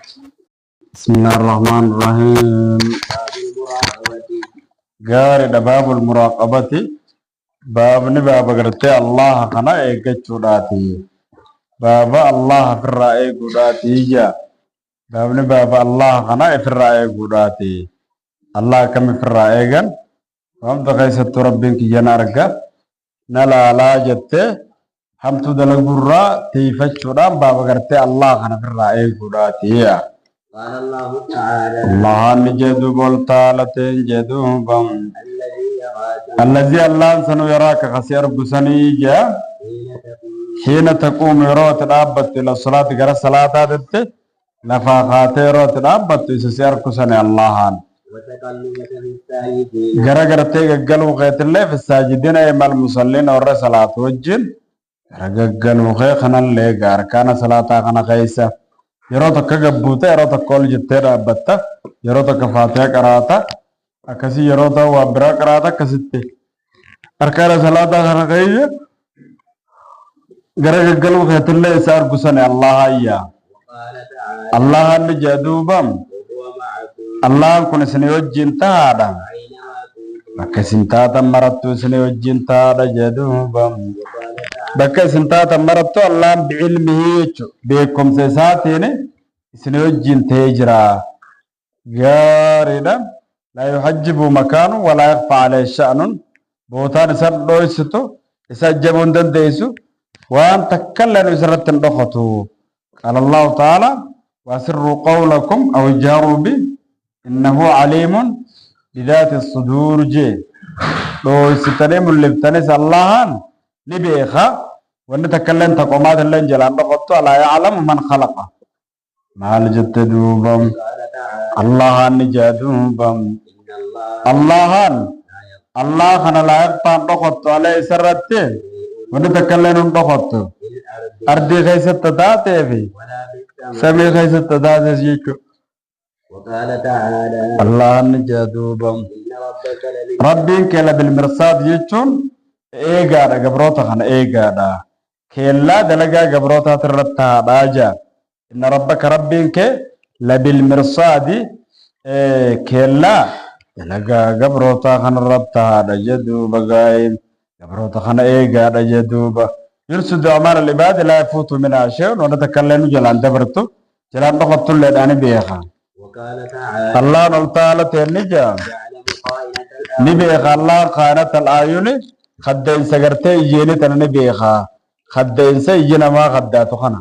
بسم الله الرحمن الرحيم. قاري باب المراقبة باب نباب قرتي الله قنا إيجتشوراتي باب الله في الرأي قراتي جا باب نباب الله قنا في الرأي قراتي الله كم في الرأي جن وهم تقيس ربك جنارك نلا لا جت هم تدل قرا تيفتشوران باب قرتي الله قنا في الرأي قراتي قال الله تعالى الله نجدو بولتالتين جدوبم الذي الله سنو يراك خسير بسنيجا حين تقوم يروت الأبت إلى الصلاة غير الصلاة دت نفاقات يروت الأبت يسير كسني الله وتكلمك في الساجدين غير غير تيجلو غيت الله في الساجدين أيام المصلين اور صلاة وجن غير غلو غي خنا اللي غير كان صلاة خنا خيسة yeroo takka gabbuuta yeroo takka ol jettee dhaabbatta yeroo takka faatiha qaraata akkasii yeroo ta'u waa biraa qaraata akkasitti harkaana salaataa kana kayya gara gaggaluu keetillee isa argusane allah ayyaa وقال تعالى allah inni jedhuubam وهو معكم allahan kun isinii wajjin tahaadha أينما كنتم bakka isin taatan marattu isinii wajjin tahaadha jedhuubam وقال تعالى bakka isin taatan marattu allahan bi'ilmihi jechu beekumsa isaatiin isinii wajjin ta'ee jira gaariidha laa yuhajjibu makaanu walaa yakfa alayhi sha'nun bootaan isa dhoysitu isa jabuu hin dandeessu waan takkalleen isirratti hin dhokatu qaala allahu ta'ala waasirruu qawlakum aw jaaruu bi innahu caliimun bidaati suduur jee dhoysitanii mul'iftanis allahan ni beeka wanni takkalleen taqomaat illeen jalaan dhokattu alaa yaclamu man khalaqa maal jette duubam قال تعالى allahan ni jee duubam إن الله allahan لا يغفر allah kana laa yaqtaan dhokattu alee isarratti wanni takkalleen hin dhokattu في الأرض ardii keessatti taateefi ولا في السماء samii keessatti taates jechuudha وقال تعالى allahan ni jee duubam إن ربك لبالمرصاد rabbiin keella bilmirsaad jechuun eegaadha gabroota kana eegaadha keellaa dalagaa gabrootaati irratti haadhaa jaa inna rabbaka rabbiin kee labilmirsaadi keellaa dalagaa gabrootaa kana irratti haadha jedhuuba gaa'im gabroota kana eegaadha jedhuuba yursudu amaal alibaadi laa yafuutu minhaa shay'un wanta takkallee nu jalaan dabartu jalaan dhokottulleedhaani beeka وقال تعالى allahan ol taalateen ni jaa يعلم خائنة ni الأعين beeka allahan kaanata alaayuni kaddeensa gartee ijjeeni tana ni beeka kaddeensa ijji namaa kaddaatu kana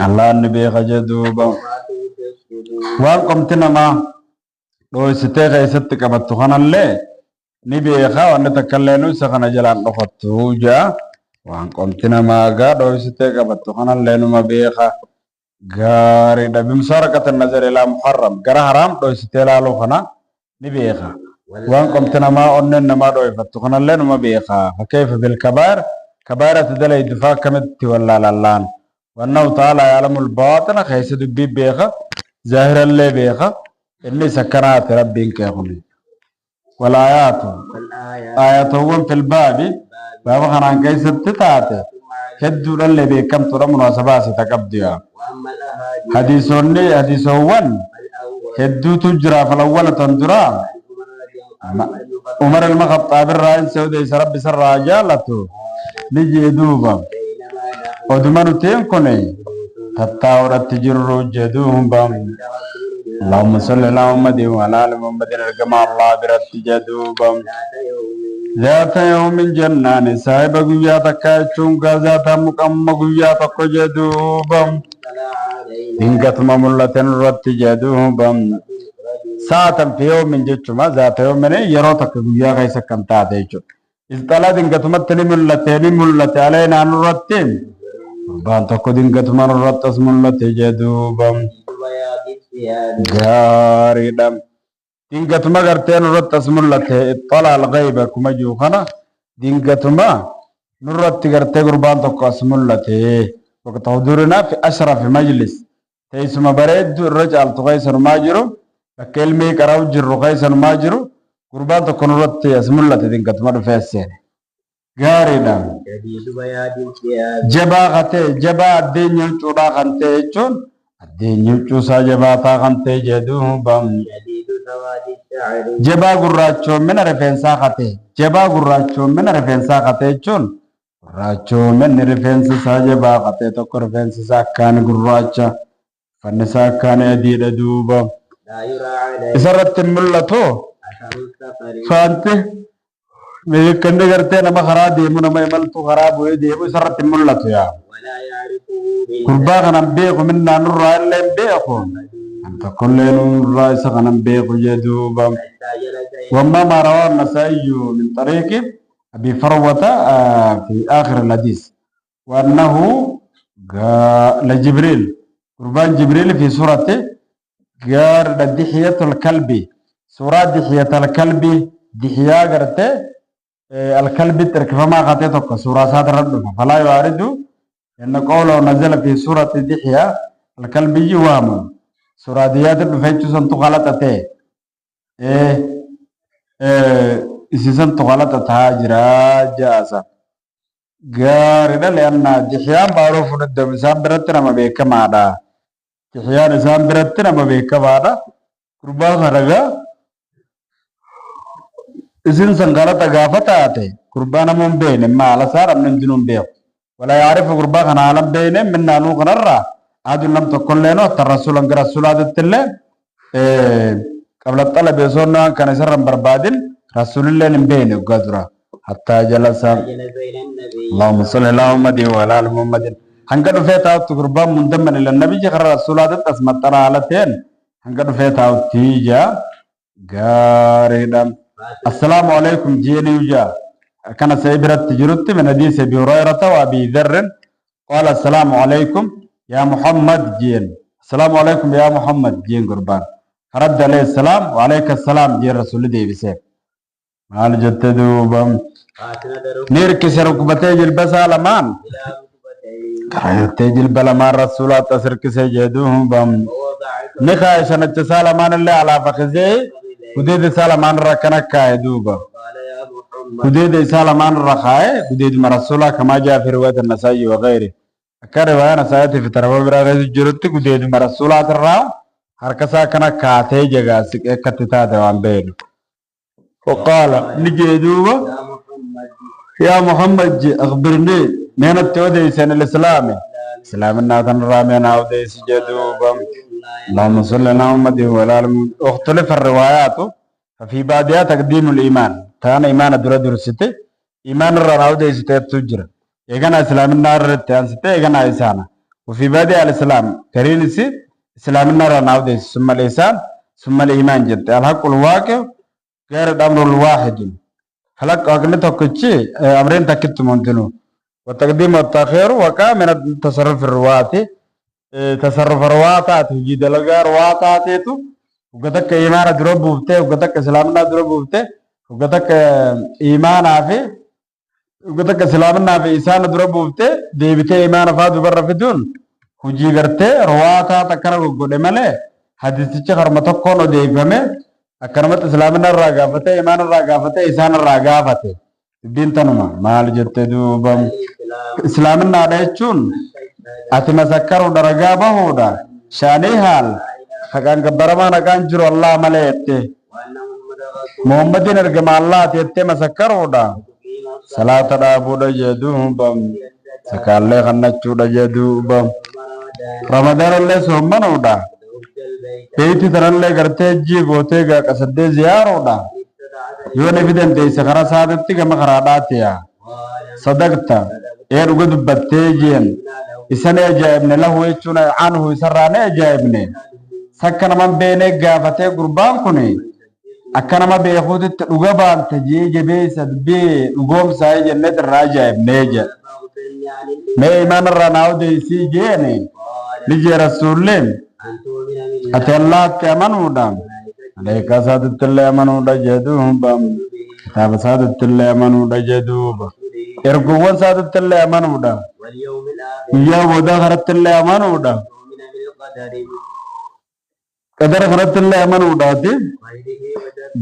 allahan ni beeka jedhuuba وما تنفي الصدور waan qomti namaa dhoysitee keessatti qabattu kanallee ni beeka wanni takkallee nu isa kana jalaan dhokattu jaa waan qomti namaa gaa dhoysitee qabattu kanallee numa beeka gaariidha bimsarakata nazar ilaa muharram gara haraam dhoysitee laaluu kana ni beeka waan qomti namaa onneen namaa dhoyfattu kanallee numa beeka fakkeefa bilkabaar kabaarati dalaydu faa akkamitti wallaalallaan wannahu ta'aalaa yaalamu albaaxina keessa dubbii beeka zaahirallee beeka inni isa kanaati rabbiin kee kuni walaayaatu والآيات aayatowwan filbaabi baaba kanaan keessatti taate hedduudhallee beekamtuudha munaasabaa asita qabdiya وأما الأحاديث hadiisonni hadiisowwan الأول hedduutu jira falawwalatan duraa umar ilma khaxaabirraa in seudeysa rabbi isarraa jaalatu ni jeeduuba بينما نحن oduma nutiin kun tattaa'uudhatti jirru jeduuba اللهم صل على محمد وعلى ال محمد ارجما الله برت جدوبا ذات يوم ذات يوم جنان صاحب غيا تكاچون غزات مقام غيا تك جدوبا طلع علينا دينكتم ملتن رت جدوبا ساعة في يوم جچما ذات يوم نے يرو تک غيا کیسا کنتا دے چو اس طلا دينكتم تني ملت علينا نرتين بان تک دينكتم رت اسم ملت جدوبا بياض الثياب gaariidha dingatuma gartee nurratti as mul'ate ittala alghayba kuma jiru kana dingatuma nurratti gartee gurbaan tokko as mul'ate waqta hudurinaa fi ashrafi majlis teessuma bareeddu irra caaltu keessanumaa jiru bakka ilmii qara'u jirru keessanumaa jiru gurbaan tokko nurratti as mul'ate dingatuma dhufee seene gaariidha. شديد بياض الثياب Jabaa qatee jabaa addeenyi huccuudhaa kan ta'e jechuun addeenyi huccuusaa jabaataa kan ta'e jedhuubam. شديد سواد الشعر Jabaa gurraachoomina rifeensaa qatee jabaa gurraachoomina rifeensaa qatee jechuun gurraachoominni rifeensi isaa jabaa qatee tokko rifeensi isaa akkaan gurraacha uffanni isaa akkaan adiidha duuba. لا يرى عليه Isarratti hin mul'atu أثر السفر faanti meeqanni gartee nama karaa deemu nama imaltu karaa bu'ee deemu isarratti hin mul'atu yaa. ولا يعرفه من Gurbaa kanan beeku minnaan nurraa illee hin beeku. Kan tokkollee nurraa isa kanan beeku jedhuuba. حتى جلس وما ما رواه النسائي من طريق أبي فروة في آخر الحديث وأنه لجبريل قربان جبريل في سورة قال دحية الكلب سورة دحية الكلب دحية قرت الكلب ترك فما قتتك سورة سادة ردها فلا يعرض أن قوله نزل في سورة دحية الكلب جوام سورة ديات بفيتشو سنتو غلطته isiisan tuqalata tahaa jira jaasa gaariidha le'anna dixiyaan baaroo fudhaddamu isaan biratti nama beekamaadha dixiyaan isaan biratti nama beekamaadha gurbaa kanagaa isin san galata gaafa taate gurbaa nama hin beekne maala isaa dhabne hundinuu hin beeku wala yaarifu gurbaa kana haala hin beekne minnaanuu kanarraa aduun nam tokkollee no hatta rasuulan gara rasuulaatittillee قبل الطلب يسون كان يسر بربادين رسول الله نبين قدره حتى جلس جلس إلى النبي اللهم صل على محمد وعلى ال محمد هنقدر فيتا تقربا منضمن الى النبي جخر رسولات تسمى ترى علتين هنقدر فيتا تيجا غاريدا السلام عليكم جيني وجا كان سيبرت تجرت من حديث ابي هريره وابي ذر قال السلام عليكم يا محمد جين السلام عليكم يا محمد جين قربان رد عليه السلام وعليك السلام جي رسول دي بسيف مال جتدوبم نيركس ركبتي جلبس علمان إلى ركبتيه كايتي جلب لمان رسولات تسركس جدوهم بم ووضع نخاي سنة سالمان اللي على فخزي كديد سالمان ركنا كايدوبا قال يا محمد كديد سالمان رخاي كديد مرسولا كما جاء في رواية النسائي وغيره أكار رواية نسائي في تربة براغز جرت كديد مرسولات الراو harkasaa kana kaatee jagaasi ekkatti taate waan beenu وقال نجي دوبا يا محمد يا محمد أخبرني من التوديس عن الإسلام إسلام الناتن رامينا وديس جدوبا اللهم صل على محمد وعلى آل محمد اختلف الروايات ففي بعضها تقديم الإيمان كان إيمان درستي إيمان الرنا وديس تجر يجنا إسلام النار تانستي يجنا إسانا وفي بعضها الإسلام كرينسي إسلام النار ناوديس ثم الإنسان ثم الإيمان جد الحق الواقع غير الأمر الواحد خلق أغنيتك كتشي أمرين تكت منتنو وتقديم والتأخير وقع من التصرف الرواتي تصرف الرواتات جد لغا رواتاتيتو وقدك إيمان دروب بوبته وقدك إسلامنا دروب بوبته وقدك إيمان في وقدك إسلامنا في إنسان دروب بوبته ديبته إيمان فادو برفدون hujii gartee rawaataa takkana goggodhe malee hadisicha karma tokkoon odeeffame akkanumatti islaamina irraa gaafate imaan irraa gaafate isaan irraa gaafate dubbiin tanuma maal jette duuba islaaminaadha jechuun ati masakkaruudha ragaa bahuudha shaanii haal haqaan gabbaramaan haqaan jiru allah malee jette muhammadin ergama allaati jettee masakkaruudha salaata dhaabuudha jedhuuba sakaallee kannachuudha jedhuuba رمضان الله سومن ودا بيتي ترى करते जी गोते गा कसदे जियार वदा यो निविदन दे सकरा सादत्ति का मखरादाते या सदकता एर उगद बत्ते जियन इसने जायब ने लहुए चुना आन हुई सराने जायब ने सकन मन बेने गाफते गुरबान कुने अकन म बेखुद उगबान तजी जबे सदबे उगोम साय जन्नत राजायब नेज मैं ईमान रनाव दे सी जेने निजे रसूलें अते अल्लाह के मनुड़ा लेका सादतल्ले मनुड़ा जदूं बम किताब सादतल्ले मनुड़ा जदूं बम एरगुवन सादतल्ले मनुड़ा या वदा खरतल्ले मनुड़ा कदर खरतल्ले मनुड़ा थे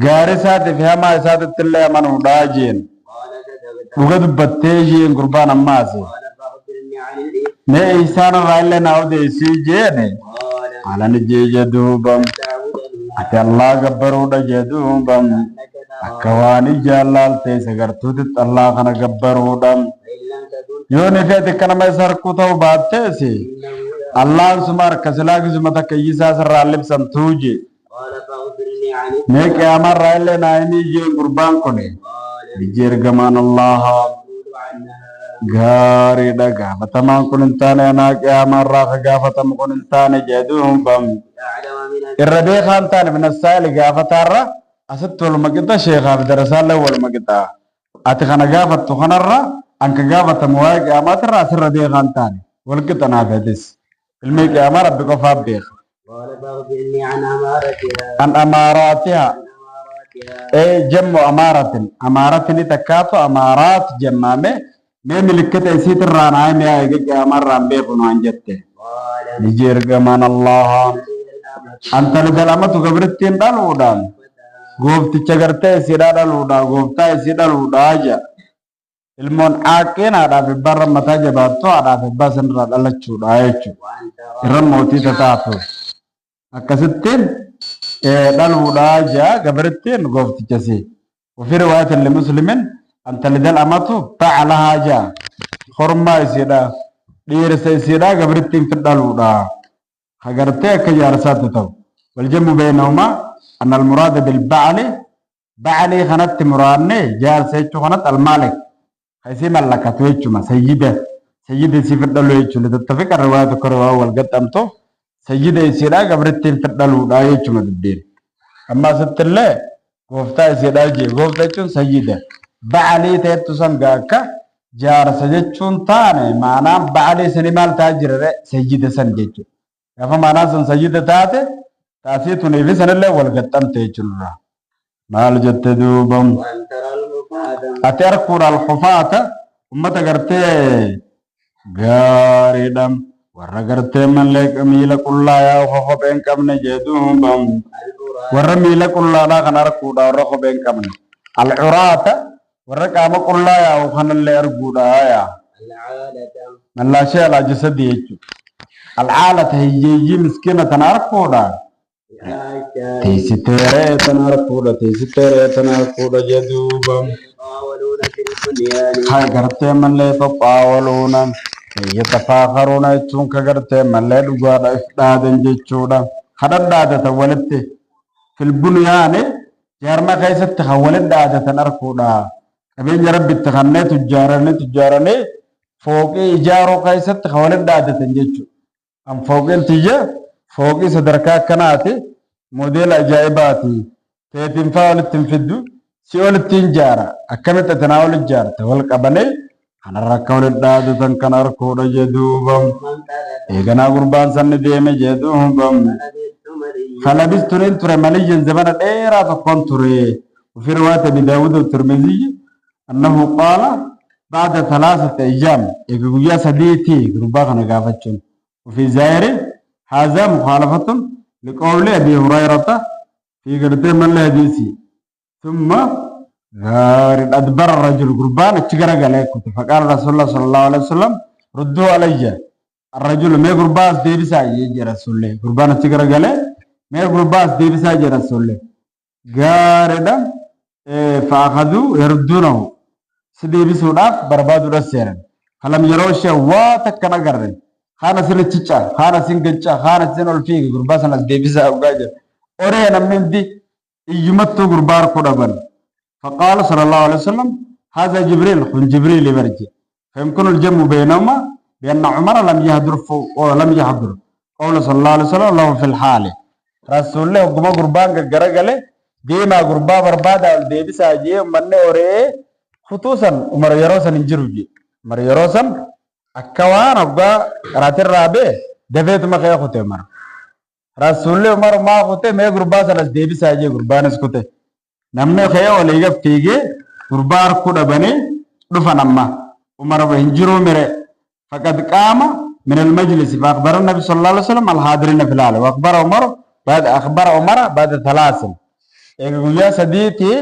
गारे साथ फहमा सादतल्ले मनुड़ा जेन وقد بتيجي قربان أماسي قال فأخبرني عن الإثم ما إنسان رأي لنا أودي سيجيني قال على نجي جدوبم تعبد الله أتي الله قبرو جدوبم أنك ترى أكواني جلال تيسغرتوت الله خنا قبرو دم فإن لم تكن يوني فيتك كنا ما يسرقو توبات تيسي إنه الله سمار كسلاك زمتك يسا سر اللب سنتوجي قال فأخبرني عن الإثم ميك أمر رأي لنا إني جين قربان كوني قال بجير قمان الله المسؤول عنها gaariidha gaafatamaan kun hin taane anaa qiyaamarraa ka gaafatamu kun hin taane jedhuun bam أعلم من irra beekaan taane binassaali gaafataarra asitti waluma qixa sheekaaf darasaallee waluma qixa ati kana gaafattu kanarra anka gaafatamu waa'ee qiyamaatirra asirra beekaan taane wal qixa naafetis ilmi qiyaamaa rabbi qofaaf beeka قال فأخبرني عن أمارتها an amaaraatiha عن أماراتها jammu amaaratin amaaratini takkaatu amaaraat jemmaame mee milikkata isiitirraa naa'e mee eege qiyaamarraan beeku naan jette قال niji ergamaan allaha antali dalamatu gabrittiin dhaluudhaan goofticha gartee isiidhaa dhaluudhaa gooftaa isii dhaluudhaa ja ilmoon caaqqeen haadhaaf ibbaarra mataa jabaattu haadhaaf ibbaa sanirraa dhalachuudha jechuudha وأنت irra mootii tataatu akkasittiin dhaluudhaa ja gabrittiin gooftichasi وفي رواية لمسلم أنت لدل أمته بعلها جا خرما يسيدا ديرس يسيدا قبرتين في الدلودا خقرتها كجارسات تو والجمع بينهما أن المراد بالبعل بعلي خنت مراني جار سيتشو خنت المالك هيسي ملكة ويتشو سيدة سيف الدلو يتشو لتتفق الرواية كروا والقد أمتو سيدة يسيدا قبرتين في الدلودا يتشو مدبين أما ست الله gooftaa isiidhaa jee gooftaa jechuun sayyida bacalii ta'ettu san gaakka jaarsa jechuun taane maanaan bacalii sani maal ta'a jirare sayyida san jechuudha gaafa maanaan san sayyida taate taasii tuniifi sanillee wal gaxxamte jechuudha maal jette duubam وأن ترى الحفاة ati arkuudha alxufaata ummata gartee gaariidham warra gartee mallee miila qullaa yaa kopheen qabne jee duubam العراة warra miila qullaadhaa kan arguudha warra kopheen qabne alcuraata warra qaama qullaa yaa'u kanallee arguudha yaa العالة mallaashee alaa jasadi jechuudha alcaalata hiyyeeyyii miskiina tan arguudha عائشة teessiteeree tan arguudha teessiteeree tan arguudha jedhuuba يتطاولون في البنيان hay gartee mallee xophaawaluuna yatafaakaruuna jechuun ka gartee mallee dhugaadha if dhaadan jechuudha kadhadhaadatan walitti filbunyaane jaarma keessatti kan walitti dhaadatan arguudha qabeenya rabbitti kannee tujjaaranii fooqii ijaaruu keessatti kan walitti dhaadatan jechuudha an fooqiin tiyya fooqii sadarkaa akkanaati modeela ajaa'ibaati teetiin faa walitti hin fiddu si walitti hin jaara akkamitti tanaa walitti jaarta wal qabanii kanarra akka walitti dhaadatan kan arguudha jedhuubam من ترك eeganaa gurbaan sanni deeme jedhuubam لبثت مليا فلبثت ننتر مليا زمن ديرا فكون تري وفي رواية أبي داود والترمذي أنه قال بعد 3 أيام يقول يا سديتي قربانا قافتشون وفي زائر هذا مخالفة لقول أبي هريرة في قرتين من الحديث ثم غار أدبر الرجل قربان اتشقرق عليك فقال رسول الله صلى الله عليه وسلم ردوا علي الرجل ما قرباس ديبسا يجي رسول الله قربان اتشقرق عليه ما قرباس ديبسا يجي رسول الله غاردا فأخذوا يردونه سديبسوا داف بربادوا رسيرا فلم يروا شيء واتكنا قرن خانا سن تشا خانا سن قنشا خانا سن الفيق قرباسا ديبسا وقاجر أورينا من دي يمتو قربار قربان فقال صلى الله عليه وسلم هذا جبريل خن جبريل يبرجي فيمكن الجمع بينهما بأن عمر لم يحضر ولم يحضر قول صلى الله عليه وسلم له في الحال رسول الله قم قربان قرقله ديما قربا بربادا ديبس اجي من اوري خصوصا عمر يروسن انجروجي عمر يروسن اكوان ابغى راتر رابه دفيت ما خيا خوته مر رسول الله عمر ما خوته مي قربا سنس ديبس اجي قربان اسكوته نمنه خيا ولا يفتيجي قربار كودا بني دفنما عمر بهنجرو مره فقد قام من المجلس فأخبر النبي صلى الله عليه وسلم الحاضرين في الحال وأخبر عمر بعد 3 يقول يا سديتي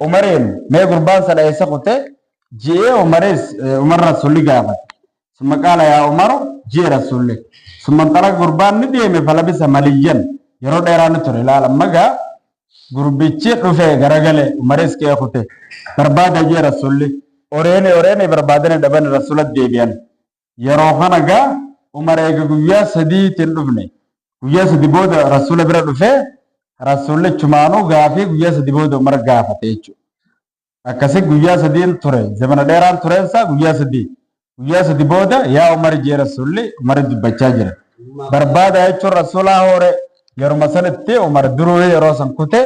عمرين ما قربان سلا يسقطه جي عمر رسول قافت ثم قال يا عمر جي رسول ثم انطلق قربان نديمه فلبس مليا يرو ديران تري لا لما جاء قربيتشي رفع غرغله عمرس كي اخوته برباد جي رسول اوريني بربادن دبن رسول ديبيان يرو خنغا عمر ايغويا سدي تندفني ويا سدي بود رسول بر رفع رسول چمانو غافي ويا سدي بود عمر غافتيچو akkasi guyyaa sadiin ture zamana dheeraan tureensa guyyaa sadi booda yaa umar jee rasulli umar dubbachaa jira barbaada jechuun rasulaa hore yeruma sanitti umar duruu yeroo san kute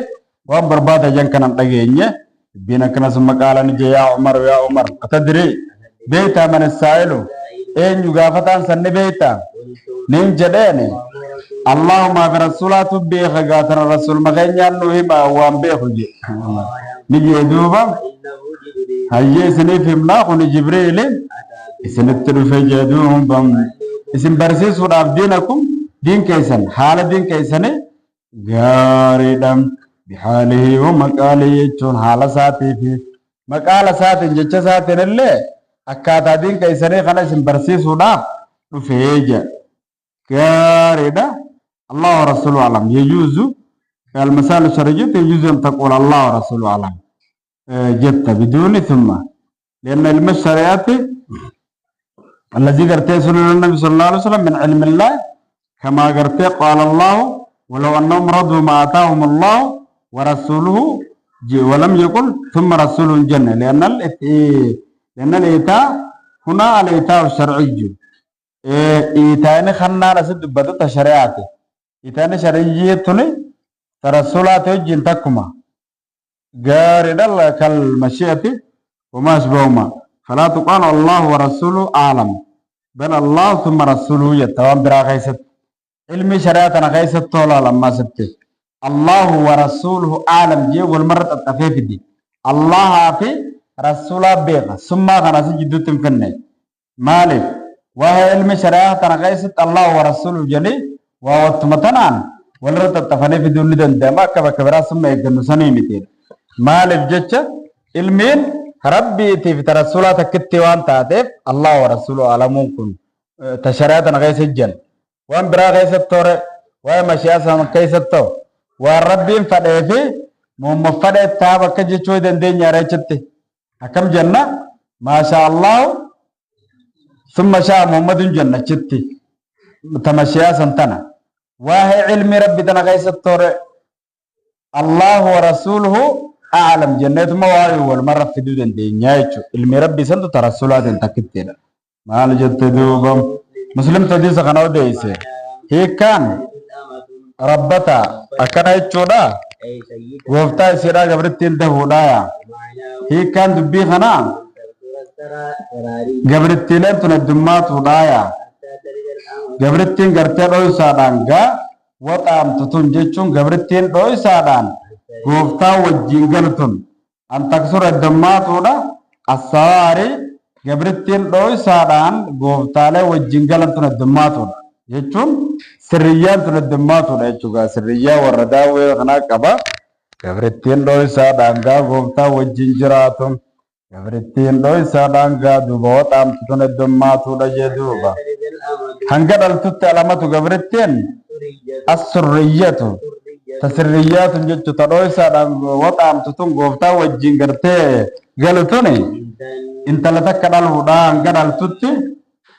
waan barbaada jan kanan dhageenye dubbiin akkana summa qaalan jee yaa umar atadri beeytaa man isaa'ilu eenyu gaafataan sanni beeytaa nin jedheeni allahumma fi rasulaatu beeka gaatana rasul makeenyaan nu hima waan beeku je ni jee duuba hayyee isiniif himnaa kun jibriilin isinitti dhufe jedhuun bam isin barsiisuudhaaf diin keessan haala diin keessanii gaariidhaan bihaalihi wa maqaalii jechuun haala isaatii fi maqaala isaatiin jecha isaatiin illee akkaataa diin keessanii kana isin barsiisuudhaaf dhufee jedha gaariidha Allah wa rasulu alam yejuuzu المثال الشرعي يجوز أن تقول الله ورسوله أعلم جدت بدون ثم لأن علم الشريعة الذي قرته سنن النبي صلى الله عليه وسلم من علم الله كما قرته قال الله ولو أنهم رضوا ما آتاهم الله ورسوله ولم يقل ثم رسوله الجنة لأن الإيتاء هنا الإيتاء الشرعي إيتاء خلنا رسد بدت شريعته إيتاء شرعية ترسلات وجين تكما قارد الله كالمشيئة وما أشبههما فلا تقال الله ورسوله أعلم بل الله ثم رسوله يتوان برا غيست علمي شريعتنا غيست طولا لما ستة الله ورسوله أعلم جي والمرة التفيف دي الله في رسوله بيغا ثم غنسي جدو تنفني مالك وهي علمي شريعتنا غيست الله ورسوله جلي وهو تمتنان والرد التفاني في دون دندما كبرا ثم يقدنو سنيمتين مالف جتشا علمين ربي في ترسولات كتوان تاتف الله ورسوله على ممكن تشريعتنا غيس الجن وان برا غيس التور وان مشياسا كيس التور وان ربي فدفي مفد تابا كجيشوي دندين ياريشتي حكم جنة ما شاء الله ثم شاء محمد جنة شتي تمشياسا تنا وهي علم ربي تنغيس الطور الله ورسوله أعلم جنة مواعي والمرة في دودن دي نيايشو علم ربي سنتو ترسولات انتكتين ما لجت دوبم مسلم تديس خناو ديسي هي كان ربتا أكنا يتشودا وفتا سيرا قبرتين دهودايا هي كان دبي خنا قبرتين تندمات هودايا gabrittiin gartee dho'isaadhaan waxaamtutun jechuun gabrittiin dho'isaadhaan gooftaa wajjin galtun an taksura dammaatuudha assawaari gabrittiin dho'isaadhaan gooftaalee wajjin galantun dammaatuudha jechuun sirriyyaan tun dammaatuudha jechuudha sirriyyaa warra daawwee kanaa qaba gabrittiin dho'isaadhaan gooftaa wajjin jiraatun gabrittiin dho'isaadhaan duuba waxaamtutun dammaatuudha jedhuuba هنقدر التوت علامات قبرتين السريات تسريات جت ترويسا وطعم تتون قفتا وجينغرتي قالوا توني انت لا تكدل هدا هنقدر التوت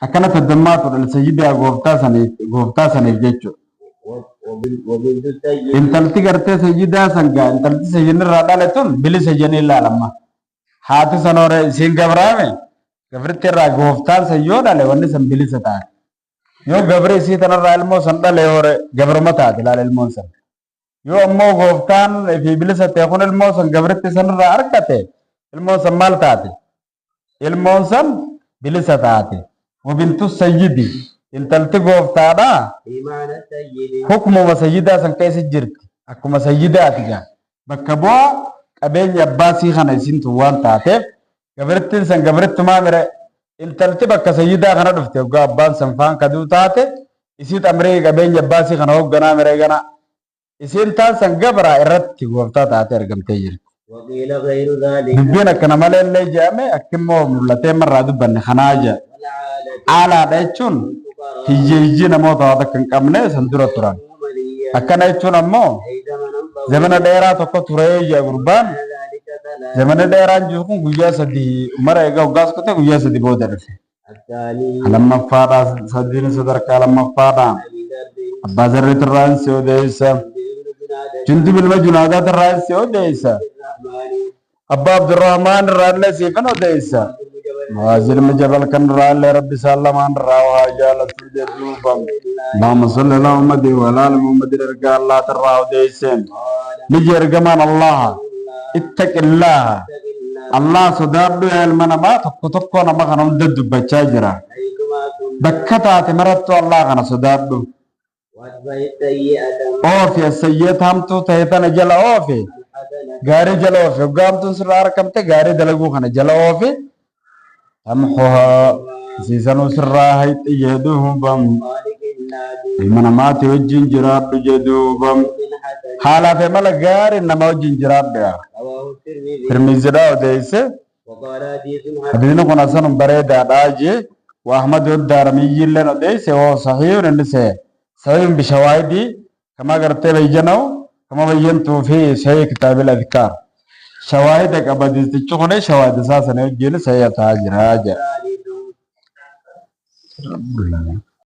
أكنت الدمات السيدة قفتا سني جتشو انت لتقرتي سيدة سنقا انت لتسجن الرادالتون بلي سجني الله لما هاتي سنور سينغبرامي قبرتي را قفتا سيودا لوني سنبلي ستاك yoo gabre isii tanarraa ilmoo san dhale hore gabruma taate laala ilmoon san yoo ammoo gooftaan fi bilisa ta'e kun ilmoo san gabritti sanirraa argate ilmoon san maal taate ilmoon san bilisa taate wabintu sayyidi intalti gooftaadha hukmuma sayyidaa san keessa jirti akkuma sayyidaati gaa bakka bu'aa qabeenya abbaasii kana isintu waan taateef gabrittiin san gabrittumaa mire intalti bakka sayyidaa kana dhufte waggaa abbaan sanfaan kaduu taate isiit amree qabeenya abbaasii kana hoogganaa miree gana isiin taan san gabraa irratti gooftaa taate argamtee jirti وقيل غير ذلك دبينا كنا مالين اللي جامع أكمل ملتين مرة دبنا خناجة والعادة على دايتشون هيجي نموت هذا كن كمنه سندرة تران مليا أكنا يتشون أمو أي زمنا طويلا زمن ديرا تكو تريجا قربان ذلك ثلاث زمن ديرا جوكم غيا سدي مرة إيجا وغاس كته غيا سدي بودر الثاني لما فادا سدين صدر كلام فادا أبي ذر بازر تران سوديسا ابن جنادة جندب المجنادات تران سوديسا الرحمن أبا عبد الرحمن ران سيفن وديسا بن جبل مهاجر مجبل كان ران ربي سلام عن راوها جالت الجدوبم اللهم صل على محمد وعلى ال محمد رجال الله ترى وديسن نجي رجمان الله اتق الله الله صداد المنا ما تكتكون ما كانوا ضد بچاجرا حيثما كنت بكتا تمرت الله كان صداد واتبع السيئة اوفي السيئة هم تو تهتنا جل اوفي الحسنة غاري جل اوفي قام تنسر كمت غاري دلغو كان جل اوفي امحوها سيسنو سراها يهدوهم بم خالق الناس المنا ما توجين جراب جدوبم من حسن حالا في ملا غاري نما وجين جراب بها رواه الترمذي ترمذي دا وديسه وقال حديث حسن حديثنا كنا سنن بريد داجي واحمد الدارمي لنا ديسه هو صحيح ونسه صحيح بشواهدي كما قرأت بيجنو كما بينتو في صحيح كتاب الأذكار شواهدك أبدي تشوفون شواهد أساسا يجينا سيئة تاجر هاجر ثالث